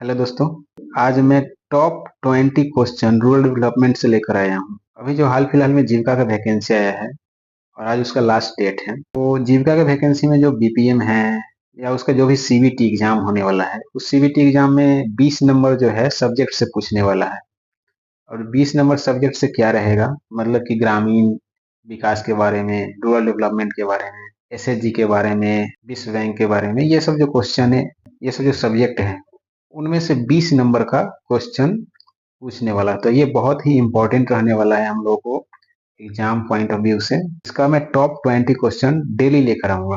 Hello दोस्तों। आज मैं टॉप 20 क्वेश्चन रूरल डेवलपमेंट से लेकर आया हूँ। अभी जो हाल फिलहाल में जीविका का वैकेंसी आया है और आज उसका लास्ट डेट है, तो जीविका के वैकेंसी में जो बीपीएम है या उसका जो भी सीबीटी एग्जाम होने वाला है, उस सीबीटी एग्जाम में 20 नंबर जो है सब्जेक्ट से पूछने वाला है। और 20 नंबर सब्जेक्ट से क्या रहेगा, मतलब कि ग्रामीण विकास के बारे में, रूरल डेवलपमेंट के बारे में, एसएचजी के बारे में, विश्व बैंक के बारे में, ये सब जो क्वेश्चन है, ये सब जो सब्जेक्ट है, उनमें से 20 नंबर का क्वेश्चन पूछने वाला है। तो ये बहुत ही इंपॉर्टेंट रहने वाला है हम लोगों को एग्जाम पॉइंट ऑफ व्यू से। इसका मैं टॉप 20 क्वेश्चन डेली लेकर आऊंगा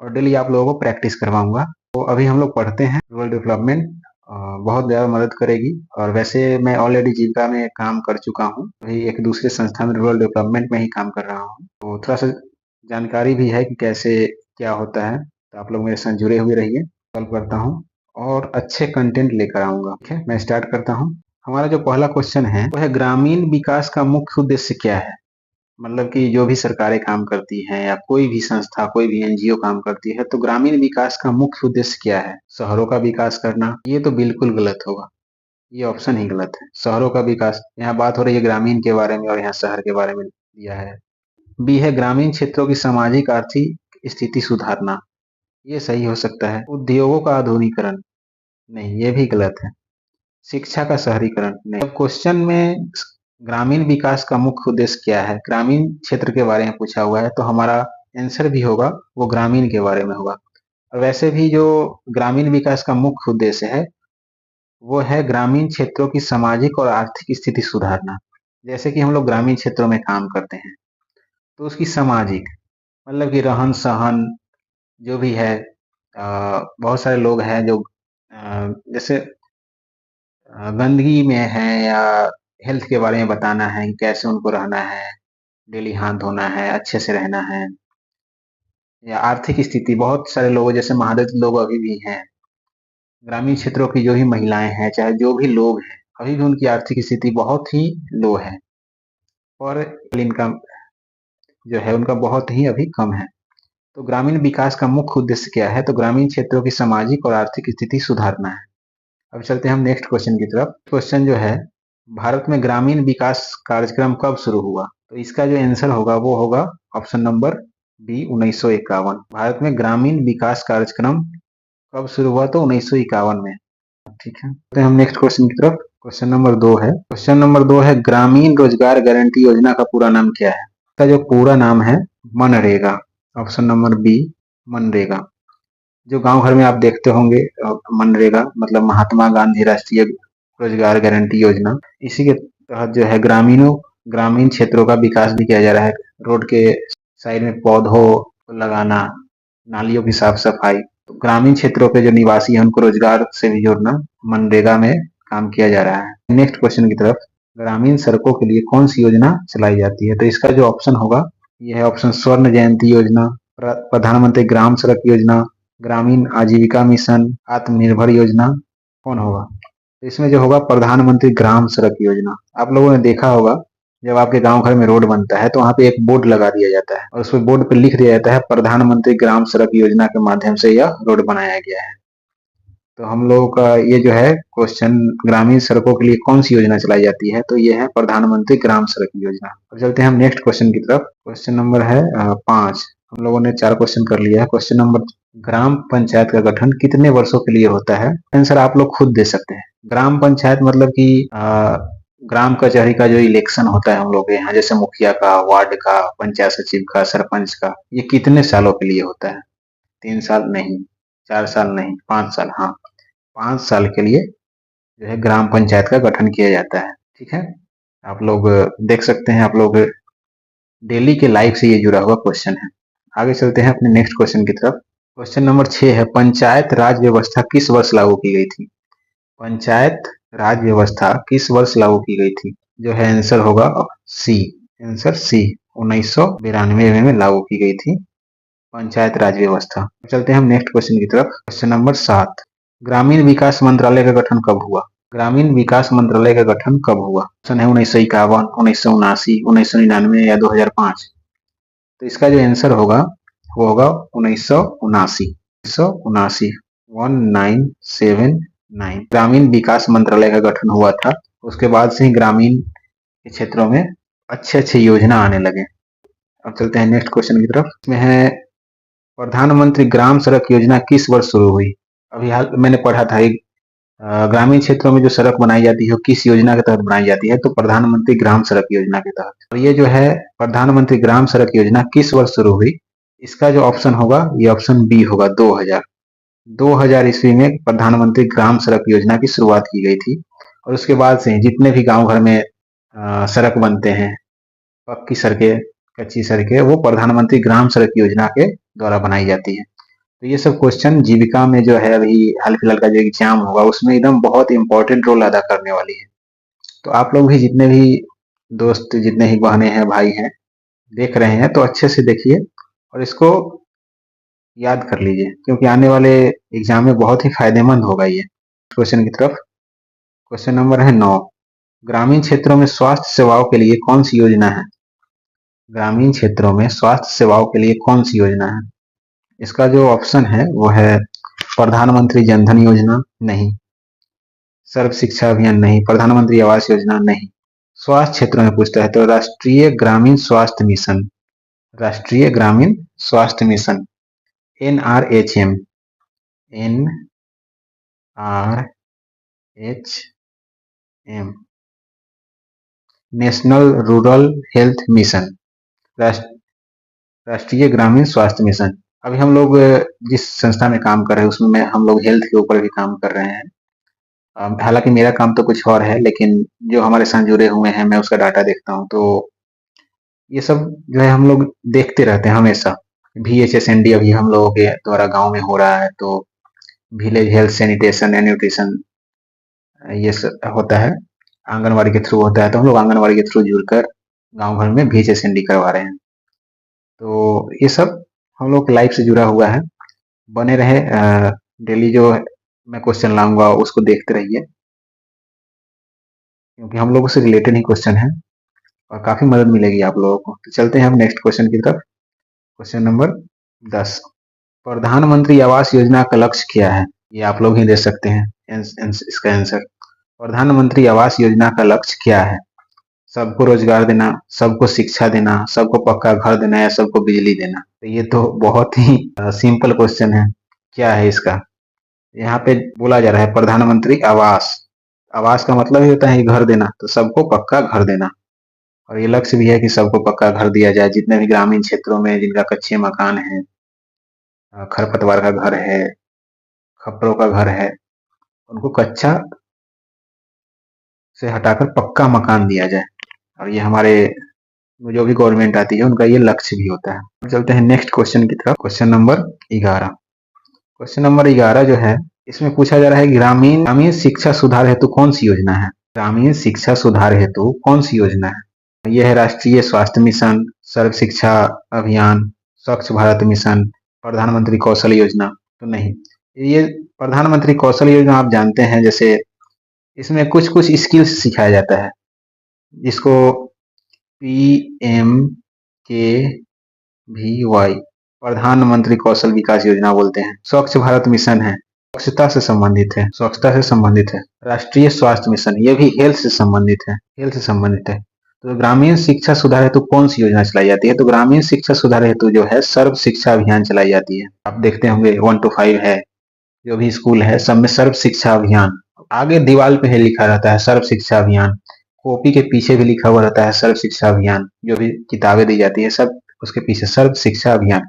और डेली आप लोगों को प्रैक्टिस करवाऊंगा। तो अभी हम लोग पढ़ते हैं रूरल डेवलपमेंट, बहुत ज़्यादा मदद करेगी। और वैसे मैं ऑलरेडी जीविका में काम कर चुका हूँ, अभी एक दूसरे संस्था में रूरल डेवलपमेंट में ही काम कर रहा हूँ, तो थोड़ा सा जानकारी भी है कि कैसे क्या होता है। तो आप लोग मेरे साथ जुड़े हुए रहिए, सॉल्व करता हूँ और अच्छे कंटेंट लेकर आऊंगा। ठीक है, मैं स्टार्ट करता हूँ। हमारा जो पहला क्वेश्चन है वो है, ग्रामीण विकास का मुख्य उद्देश्य क्या है। मतलब कि जो भी सरकारें काम करती हैं या कोई भी संस्था, कोई भी एनजीओ काम करती है, तो ग्रामीण विकास का मुख्य उद्देश्य क्या है। शहरों का विकास करना, ये तो बिल्कुल गलत होगा, ये ऑप्शन ही गलत है। शहरों का विकास, यहाँ बात हो रही है ग्रामीण के बारे में और यहाँ शहर के बारे में दिया है। बी है, ग्रामीण क्षेत्रों की सामाजिक आर्थिक स्थिति सुधारना, ये सही हो सकता है। उद्योगों का आधुनिकीकरण, नहीं, ये भी गलत है। शिक्षा का शहरीकरण, नहीं। अब क्वेश्चन में ग्रामीण विकास का मुख्य उद्देश्य क्या है, ग्रामीण क्षेत्र के बारे में पूछा हुआ है, तो हमारा आंसर भी होगा वो ग्रामीण के बारे में होगा। और वैसे भी जो ग्रामीण विकास का मुख्य उद्देश्य है वो है ग्रामीण क्षेत्रों की सामाजिक और आर्थिक स्थिति सुधारना। जैसे कि हम लोग ग्रामीण क्षेत्रों में काम करते हैं, तो उसकी सामाजिक, मतलब कि रहन सहन जो भी है, बहुत सारे लोग हैं जो जैसे गंदगी में है, या हेल्थ के बारे में बताना है कि कैसे उनको रहना है, डेली हाथ धोना है, अच्छे से रहना है। या आर्थिक स्थिति, बहुत सारे लोग जैसे महादलित लोग अभी भी हैं, ग्रामीण क्षेत्रों की जो भी महिलाएं हैं, चाहे जो भी लोग हैं, अभी भी उनकी आर्थिक स्थिति बहुत ही लो है और इनकम जो है उनका बहुत ही अभी कम है। तो ग्रामीण विकास का मुख्य उद्देश्य क्या है, तो ग्रामीण क्षेत्रों की सामाजिक और आर्थिक स्थिति सुधारना है। अब चलते हैं हम नेक्स्ट क्वेश्चन की तरफ। क्वेश्चन जो है, भारत में ग्रामीण विकास कार्यक्रम कब शुरू हुआ, तो इसका जो आंसर होगा वो होगा ऑप्शन नंबर बी, 1951। भारत में ग्रामीण विकास कार्यक्रम कब शुरू हुआ, तो 1951 में। ठीक है, तो हम नेक्स्ट क्वेश्चन की तरफ। क्वेश्चन नंबर 2 है, क्वेश्चन नंबर 2 है, ग्रामीण रोजगार गारंटी योजना का पूरा नाम क्या है। इसका जो पूरा नाम है MNREGA, option number B, MNREGA. जो गांव घर में आप देखते होंगे, मनरेगा मतलब महात्मा गांधी राष्ट्रीय रोजगार गारंटी योजना, इसी के तहत जो है ग्रामीण क्षेत्रों का विकास भी किया जा रहा है। रोड के साइड में पौधों को लगाना, नालियों की साफ सफाई, तो ग्रामीण क्षेत्रों के जो निवासी हैं उनको रोजगार से भी जोड़ना मनरेगा में काम किया जा रहा है। नेक्स्ट क्वेश्चन की तरफ, ग्रामीण सड़कों के लिए कौन सी योजना चलाई जाती है, तो इसका जो ऑप्शन होगा यह है ऑप्शन स्वर्ण जयंती योजना, प्रधानमंत्री ग्राम सड़क योजना, ग्रामीण आजीविका मिशन, आत्मनिर्भर योजना, कौन होगा। तो इसमें जो होगा प्रधानमंत्री ग्राम सड़क योजना। आप लोगों ने देखा होगा, जब आपके गांव घर में रोड बनता है तो वहां पे एक बोर्ड लगा दिया जाता है और उस बोर्ड पे लिख दिया जाता है प्रधानमंत्री ग्राम सड़क योजना के माध्यम से यह रोड बनाया गया है। तो हम लोगों का ये जो है क्वेश्चन, ग्रामीण सड़कों के लिए कौन सी योजना चलाई जाती है, तो ये है प्रधानमंत्री ग्राम सड़क योजना। अब चलते हैं हम नेक्स्ट क्वेश्चन की तरफ। क्वेश्चन नंबर है 5। हम लोगों ने 4 क्वेश्चन कर लिया है। क्वेश्चन नंबर, ग्राम पंचायत का गठन कितने वर्षों के लिए होता है। आंसर आप लोग खुद दे सकते हैं। ग्राम पंचायत मतलब कि ग्राम कचहरी का जो इलेक्शन होता है हम लोग के यहाँ, जैसे मुखिया का, वार्ड का, पंचायत सचिव का, सरपंच का, ये कितने सालों के लिए होता है। 3 साल नहीं, 4 साल नहीं, 5 साल, हाँ 5 साल के लिए जो है ग्राम पंचायत का गठन किया जाता है। ठीक है, आप लोग देख सकते हैं, आप लोग डेली के लाइफ से ये जुड़ा हुआ क्वेश्चन है। आगे चलते हैं अपने नेक्स्ट क्वेश्चन की तरफ। क्वेश्चन नंबर 6 है, पंचायत राज व्यवस्था किस वर्ष लागू की गई थी। पंचायत राज व्यवस्था किस वर्ष लागू की गई थी, जो है आंसर होगा सी, आंसर सी, 1992 में लागू की गई थी पंचायत राज व्यवस्था। चलते हैं हम नेक्स्ट क्वेश्चन की तरफ। क्वेश्चन नंबर 7, ग्रामीण विकास मंत्रालय का गठन कब हुआ। ग्रामीण विकास मंत्रालय का गठन कब हुआ। ऑप्शन है 1951, 1979, 1999 या 2005। तो इसका जो आंसर होगा वो होगा 1979, 1979, ग्रामीण विकास मंत्रालय का गठन हुआ था। उसके बाद से ही ग्रामीण के क्षेत्रों में अच्छे योजना आने लगे। अब चलते हैं नेक्स्ट क्वेश्चन की तरफ। इसमें है प्रधानमंत्री ग्राम सड़क योजना किस वर्ष शुरू हुई? अभी हाल मैंने पढ़ा था एक ग्रामीण क्षेत्रों में जो सड़क बनाई जाती है किस योजना के तहत बनाई जाती है, तो प्रधानमंत्री ग्राम सड़क योजना के तहत। और ये जो है प्रधानमंत्री ग्राम सड़क योजना किस वर्ष शुरू हुई, इसका जो ऑप्शन होगा ये ऑप्शन बी होगा 2000 ईस्वी में प्रधानमंत्री ग्राम सड़क योजना की शुरुआत की गई थी। और उसके बाद से जितने भी गांव घर में सड़क बनते हैं, पक्की सड़कें, कच्ची सड़कें, वो प्रधानमंत्री ग्राम सड़क योजना के द्वारा बनाई जाती है। तो ये सब क्वेश्चन जीविका में जो है अभी हाल फिलहाल का जो एग्जाम होगा उसमें एकदम बहुत इंपॉर्टेंट रोल अदा करने वाली है। तो आप लोग भी जितने भी दोस्त, जितने ही बहनें हैं, भाई हैं, देख रहे हैं तो अच्छे से देखिए और इसको याद कर लीजिए, क्योंकि आने वाले एग्जाम में बहुत ही फायदेमंद होगा ये। क्वेश्चन की तरफ। क्वेश्चन नंबर है 9। ग्रामीण क्षेत्रों में स्वास्थ्य सेवाओं के लिए कौन सी योजना है? ग्रामीण क्षेत्रों में स्वास्थ्य सेवाओं के लिए कौन सी योजना है? इसका जो ऑप्शन है वो है प्रधानमंत्री जनधन योजना नहीं, सर्व शिक्षा अभियान नहीं, प्रधानमंत्री आवास योजना नहीं। स्वास्थ्य क्षेत्र में पूछता है तो राष्ट्रीय ग्रामीण स्वास्थ्य मिशन, राष्ट्रीय ग्रामीण स्वास्थ्य mission NRHM, national rural health mission, राष्ट्रीय ग्रामीण स्वास्थ्य मिशन। अभी हम लोग जिस संस्था में काम कर रहे हैं उसमें हम लोग हेल्थ के ऊपर भी काम कर रहे हैं। हालांकि मेरा काम तो कुछ और है, लेकिन जो हमारे साथ जुड़े हुए हैं मैं उसका डाटा देखता हूँ। तो ये सब जो है हम लोग देखते रहते हैं हमेशा। VHSND अभी हम लोगों के द्वारा गांव में हो रहा है, तो village health sanitation and nutrition ये सब होता है, आंगनवाड़ी के थ्रू होता है। तो हम लोग आंगनवाड़ी के थ्रू जुड़कर गांव भर में VHSND करवा रहे हैं। तो ये सब हम लोग लाइफ से जुड़ा हुआ है। बने रहे, डेली जो मैं क्वेश्चन लाऊंगा उसको देखते रहिए, क्योंकि हम लोगों से रिलेटेड ही क्वेश्चन है और काफी मदद मिलेगी आप लोगों को। तो चलते हैं हम नेक्स्ट क्वेश्चन की तरफ। Question number 10। प्रधानमंत्री आवास योजना का लक्ष्य क्या है? ये आप लोग ही दे सकते हैं इसका आंसर। प्रधानमंत्री आवास योजना का लक्ष्य क्या है? सबको रोजगार देना, सबको शिक्षा देना, सबको पक्का घर देना या सबको बिजली देना? तो ये तो बहुत ही सिंपल क्वेश्चन है। क्या है इसका? यहाँ पे बोला जा रहा है प्रधानमंत्री आवास, आवास का मतलब ही होता है घर देना, तो सबको पक्का घर देना। और ये लक्ष्य भी है कि सबको पक्का घर दिया जाए। जितने भी ग्रामीण क्षेत्रों में जिनका कच्चे मकान है, खरपतवार का घर है, खपड़ों का घर है, उनको कच्चा से हटाकर पक्का मकान दिया जाए। और ये हमारे जो भी गवर्नमेंट आती है उनका ये लक्ष्य भी होता है। चलते हैं नेक्स्ट क्वेश्चन की तरफ। Question number 11। क्वेश्चन नंबर 11 जो है इसमें पूछा जा रहा है ग्रामीण शिक्षा सुधार हेतु कौन सी योजना है? ग्रामीण शिक्षा सुधार हेतु कौन सी योजना है? यह है राष्ट्रीय स्वास्थ्य मिशन, सर्व शिक्षा अभियान, स्वच्छ भारत मिशन, प्रधानमंत्री कौशल योजना? तो नहीं, ये प्रधानमंत्री कौशल योजना आप जानते हैं, जैसे इसमें कुछ स्किल्स सिखाया जाता है जिसको PMKVY प्रधानमंत्री कौशल विकास योजना बोलते हैं। स्वच्छ भारत मिशन है, स्वच्छता से संबंधित है, स्वच्छता से संबंधित है। राष्ट्रीय स्वास्थ्य मिशन ये भी हेल्थ से संबंधित है, हेल्थ से संबंधित है। तो ग्रामीण शिक्षा सुधार हेतु कौन सी योजना चलाई जाती है? तो ग्रामीण शिक्षा सुधार हेतु जो है सर्व शिक्षा अभियान चलाई जाती है। आप देखते होंगे 1 to 5 है, जो भी स्कूल है सब में सर्व शिक्षा अभियान आगे दीवार पे लिखा रहता है, सर्व शिक्षा अभियान। कॉपी के पीछे भी लिखा हुआ रहता है सर्व शिक्षा अभियान। जो भी किताबें दी जाती है सब उसके पीछे सर्व शिक्षा अभियान। तो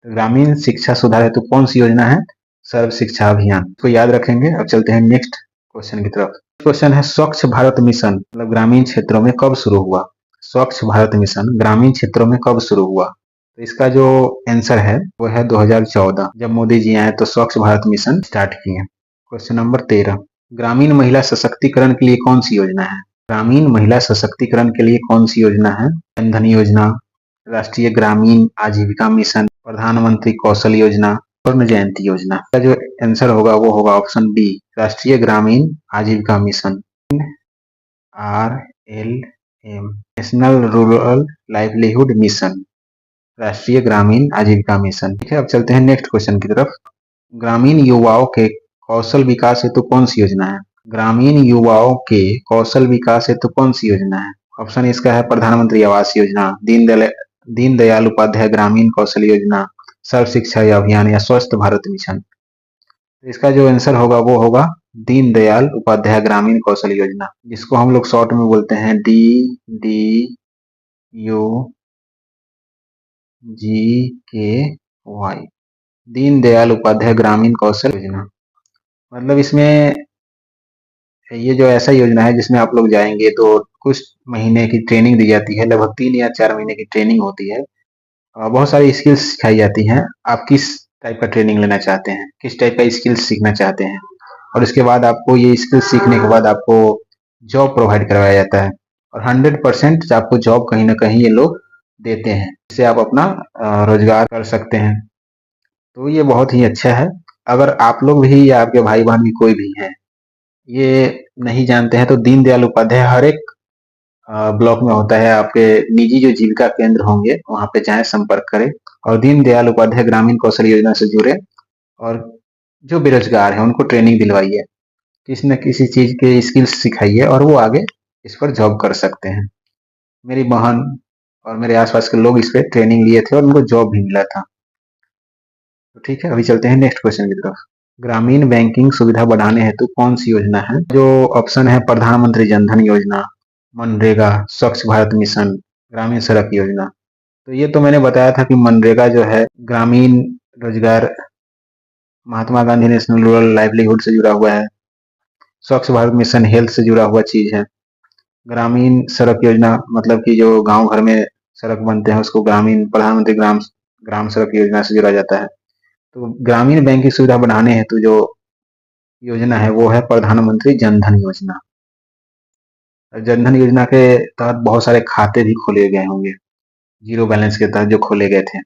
ग्रामीण शिक्षा सुधार हेतु कौन सी योजना है? सर्व शिक्षा अभियान को याद रखेंगे। अब चलते हैं नेक्स्ट क्वेश्चन की तरफ। क्वेश्चन है स्वच्छ भारत मिशन मतलब ग्रामीण क्षेत्रों में कब शुरू हुआ? स्वच्छ भारत मिशन ग्रामीण क्षेत्रों में कब शुरू हुआ? तो इसका जो आंसर है वो है 2014, जब मोदी जी आए तो स्वच्छ भारत मिशन स्टार्ट किए। Question number 13। ग्रामीण महिला सशक्तिकरण के लिए कौन सी योजना है? ग्रामीण महिला सशक्तिकरण के लिए कौन सी योजना है? जनधन योजना, राष्ट्रीय ग्रामीण आजीविका मिशन, प्रधानमंत्री कौशल योजना, स्वर्ण जयंती योजना? का जो आंसर होगा वो होगा ऑप्शन बी, राष्ट्रीय ग्रामीण आजीविका mission NRLM, national rural livelihood mission, राष्ट्रीय ग्रामीण आजीविका मिशन। ठीक है, अब चलते हैं नेक्स्ट क्वेश्चन की तरफ। ग्रामीण युवाओं के कौशल विकास हेतु कौन सी योजना है? ग्रामीण युवाओं के कौशल विकास हेतु कौन सी योजना है? ऑप्शन इसका है प्रधानमंत्री आवास योजना, दीनदयाल उपाध्याय ग्रामीण कौशल योजना, सर्व शिक्षा अभियान या स्वस्थ भारत मिशन। तो इसका जो आंसर होगा वो होगा दीनदयाल उपाध्याय ग्रामीण कौशल योजना, जिसको हम लोग शॉर्ट में बोलते हैं DDUGKY, दीनदयाल उपाध्याय ग्रामीण कौशल योजना। मतलब इसमें ये जो ऐसा योजना है जिसमें आप लोग जाएंगे तो कुछ महीने की ट्रेनिंग दी जाती है, लगभग 3 या 4 महीने की ट्रेनिंग होती है। बहुत सारी स्किल्स सिखाई जाती हैं। आप किस टाइप का ट्रेनिंग लेना चाहते हैं, किस टाइप का स्किल्स सीखना चाहते हैं, और उसके बाद आपको ये स्किल्स सीखने के बाद आपको जॉब प्रोवाइड करवाया जाता है और 100% आपको जॉब कहीं ना कहीं ये लोग देते हैं, जिससे आप अपना रोजगार कर सकते हैं। तो ये बहुत ही अच्छा है। अगर आप लोग भी या आपके भाई बहन भी कोई भी है ये नहीं जानते हैं तो दीनदयाल उपाध्याय हर एक ब्लॉक में होता है। आपके निजी जो जीविका केंद्र होंगे वहां पे जाएं, संपर्क करें और दीनदयाल उपाध्याय ग्रामीण कौशल योजना से जुड़े और जो बेरोजगार है उनको ट्रेनिंग दिलवाइए, किसी न किसी चीज के स्किल्स सिखाइए और वो आगे इस पर जॉब कर सकते हैं। मेरी बहन और मेरे आसपास के लोग इस पे ट्रेनिंग लिए थे और उनको जॉब भी मिला था। तो ठीक है, अभी चलते हैं नेक्स्ट क्वेश्चन की तरफ। ग्रामीण बैंकिंग सुविधा बढ़ाने हेतु कौन सी योजना है? जो ऑप्शन है प्रधानमंत्री जनधन योजना, मनरेगा, स्वच्छ भारत मिशन, ग्रामीण सड़क योजना। तो ये तो मैंने बताया था कि मनरेगा जो है ग्रामीण रोजगार, Mahatma Gandhi national rural livelihood से जुड़ा हुआ है। स्वच्छ भारत मिशन हेल्थ से जुड़ा हुआ चीज है। ग्रामीण सड़क योजना मतलब कि जो गांव घर में सड़क बनते हैं उसको ग्रामीण प्रधानमंत्री ग्राम ग्राम सड़क योजना से जुड़ा जाता है। तो ग्रामीण बैंक की सुविधा बढ़ाने हेतु जो योजना है वो है प्रधानमंत्री जनधन योजना। जनधन योजना के तहत बहुत सारे खाते भी खोले गए होंगे, जीरो बैलेंस के तहत जो खोले गए थे,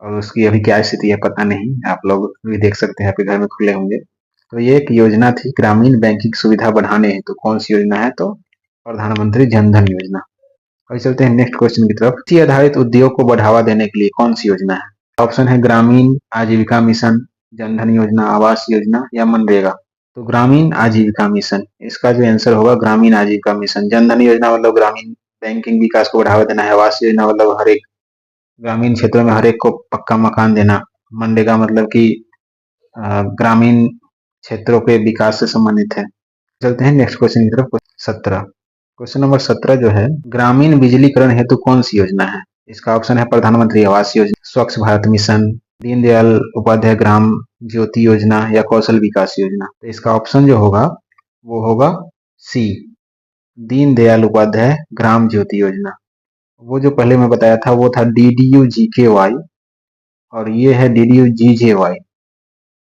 और उसकी अभी क्या स्थिति है पता नहीं, आप लोग भी देख सकते हैं, आपके घर में खुले होंगे। तो ये एक योजना थी ग्रामीण बैंकिंग सुविधा बढ़ाने हेतु। कौन सी योजना है? तो प्रधानमंत्री जनधन योजना। अभी चलते हैं नेक्स्ट क्वेश्चन की तरफ। कृषि आधारित उद्योग को बढ़ावा देने के लिए कौन सी योजना है? ऑप्शन है ग्रामीण आजीविका मिशन, जनधन योजना, आवास योजना या मनरेगा। तो ग्रामीण आजीविका मिशन, इसका जो आंसर होगा ग्रामीण आजीविका मिशन। जनधन योजना मतलब ग्रामीण बैंकिंग विकास को बढ़ावा देना है। आवास योजना मतलब हर एक ग्रामीण क्षेत्रों में हर एक को पक्का मकान देना। मनरेगा मतलब कि ग्रामीण क्षेत्रों के विकास से संबंधित है। चलते हैं नेक्स्ट क्वेश्चन की तरफ। 17, क्वेश्चन नंबर 17 जो है, ग्रामीण बिजलीकरण हेतु कौन सी योजना है? इसका ऑप्शन है प्रधानमंत्री आवास योजना, स्वच्छ भारत मिशन, दीनदयाल उपाध्याय ग्राम ज्योति योजना या कौशल विकास योजना। तो इसका ऑप्शन जो होगा वो होगा सी, दीनदयाल उपाध्याय ग्राम ज्योति योजना। वो जो पहले मैं बताया था वो था DDUGKY और ये है DDUGJY।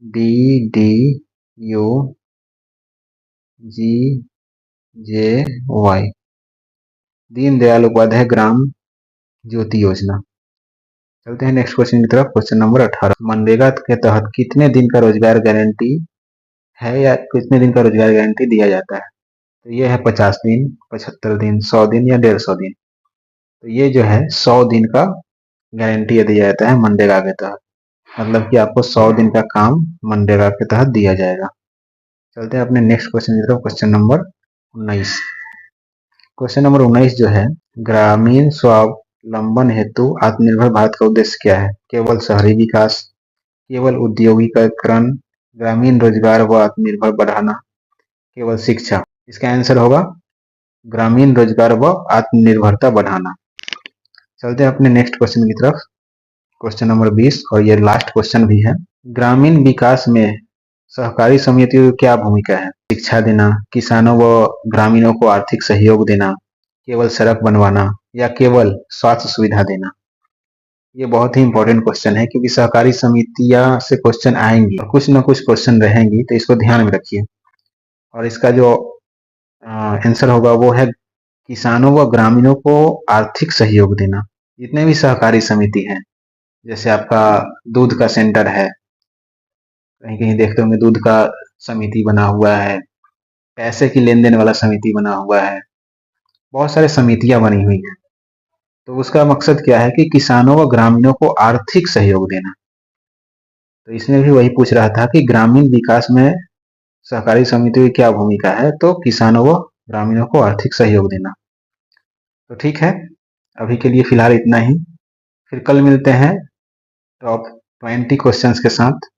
DDUGJY, दीनदयाल उपाध्याय ग्राम ज्योति योजना। चलते हैं नेक्स्ट क्वेश्चन की तरफ। क्वेश्चन नंबर 18, मनरेगा के तहत कितने दिन का रोजगार गारंटी है या कितने दिन का रोजगार गारंटी दिया जाता है? तो ये है 50 दिन, 75 दिन, 100 दिन या 150 दिन। तो ये जो है 100 दिन का गारंटी दिया जाता है मनरेगा के तहत, मतलब कि आपको 100 दिन का काम मनरेगा के तहत दिया जाएगा। चलते हैं अपने नेक्स्ट क्वेश्चन की तरफ। क्वेश्चन नंबर 19, क्वेश्चन नंबर 19 जो है, ग्रामीण स्वावलंबन हेतु आत्मनिर्भर भारत का उद्देश्य क्या है? केवल शहरी विकास, केवल औद्योगिकरण, ग्रामीण रोजगार व आत्मनिर्भर बढ़ाना, केवल शिक्षा। इसका आंसर होगा ग्रामीण रोजगार व आत्मनिर्भरता बढ़ाना। चलते हैं अपने नेक्स्ट क्वेश्चन की तरफ। क्वेश्चन नंबर 20 और ये लास्ट क्वेश्चन भी है, ग्रामीण विकास में सहकारी समितियों की क्या भूमिका है? शिक्षा देना, किसानों व ग्रामीणों को आर्थिक सहयोग देना, केवल सड़क बनवाना या केवल स्वास्थ्य सुविधा देना। ये बहुत ही इंपॉर्टेंट क्वेश्चन है क्योंकि सहकारी समितियां से क्वेश्चन आएंगी और कुछ ना कुछ क्वेश्चन रहेंगी, तो इसको ध्यान में रखिए। और इसका जो आंसर होगा वो है किसानों व ग्रामीणों को आर्थिक सहयोग देना। जितने भी सहकारी समिति हैं, जैसे आपका दूध का सेंटर है, कहीं कहीं देखते होंगे दूध का समिति बना हुआ है, पैसे की लेन देन वाला समिति बना हुआ है, बहुत सारे समितियां बनी हुई हैं। तो उसका मकसद क्या है कि किसानों व ग्रामीणों को आर्थिक सहयोग देना। तो इसमें भी वही पूछ रहा था कि ग्रामीण विकास में सहकारी समितियों की क्या भूमिका है, तो किसानों व ग्रामीणों को आर्थिक सहयोग देना। तो ठीक है, अभी के लिए फिलहाल इतना ही। फिर कल मिलते हैं टॉप 20 क्वेश्चंस के साथ,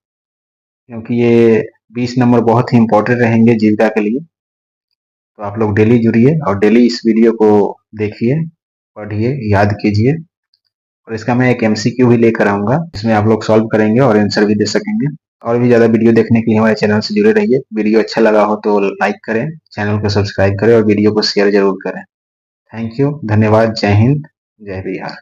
क्योंकि ये 20 नंबर बहुत ही इंपॉर्टेंट रहेंगे जीविका के लिए। तो आप लोग डेली जुड़िए और डेली इस वीडियो को देखिए, पढ़िए, याद कीजिए। और इसका मैं एक एमसीक्यू भी लेकर आऊँगा, जिसमें आप लोग सॉल्व करेंगे और आंसर भी दे सकेंगे। और भी ज़्यादा वीडियो देखने के लिए हमारे चैनल से जुड़े रहिए। वीडियो अच्छा लगा हो तो लाइक करें, चैनल को सब्सक्राइब करें और वीडियो को शेयर ज़रूर करें। थैंक यू, धन्यवाद, जय हिंद, जय बिहार।